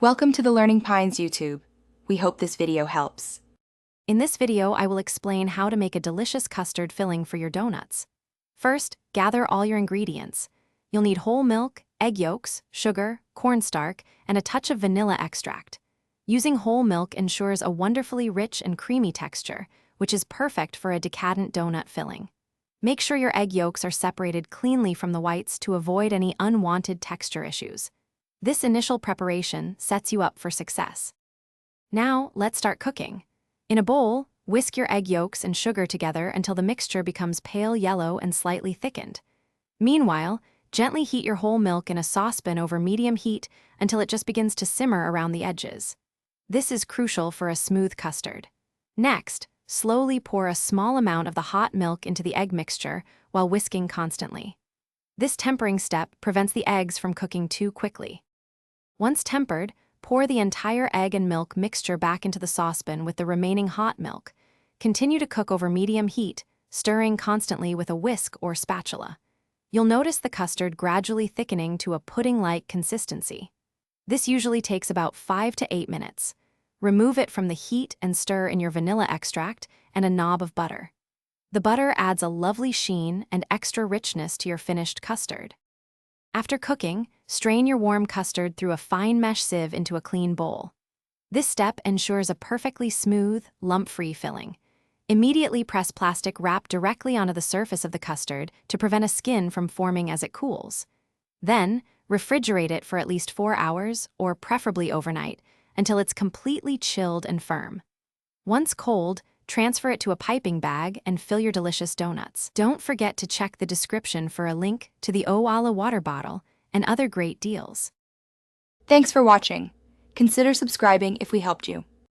Welcome to the Learning Pines YouTube. We hope this video helps. In this video, I will explain how to make a delicious custard filling for your donuts. First, gather all your ingredients. You'll need whole milk, egg yolks, sugar, cornstarch, and a touch of vanilla extract. Using whole milk ensures a wonderfully rich and creamy texture, which is perfect for a decadent donut filling. Make sure your egg yolks are separated cleanly from the whites to avoid any unwanted texture issues. This initial preparation sets you up for success. Now, let's start cooking. In a bowl, whisk your egg yolks and sugar together until the mixture becomes pale yellow and slightly thickened. Meanwhile, gently heat your whole milk in a saucepan over medium heat until it just begins to simmer around the edges. This is crucial for a smooth custard. Next, slowly pour a small amount of the hot milk into the egg mixture while whisking constantly. This tempering step prevents the eggs from cooking too quickly. Once tempered, pour the entire egg and milk mixture back into the saucepan with the remaining hot milk. Continue to cook over medium heat, stirring constantly with a whisk or spatula. You'll notice the custard gradually thickening to a pudding-like consistency. This usually takes about 5 to 8 minutes. Remove it from the heat and stir in your vanilla extract and a knob of butter. The butter adds a lovely sheen and extra richness to your finished custard. After cooking, strain your warm custard through a fine mesh sieve into a clean bowl. This step ensures a perfectly smooth, lump-free filling. Immediately press plastic wrap directly onto the surface of the custard to prevent a skin from forming as it cools. Then, refrigerate it for at least 4 hours, or preferably overnight, until it's completely chilled and firm. Once cold, transfer it to a piping bag and fill your delicious donuts. Don't forget to check the description for a link to the Owala water bottle and other great deals. Thanks for watching. Consider subscribing if we helped you.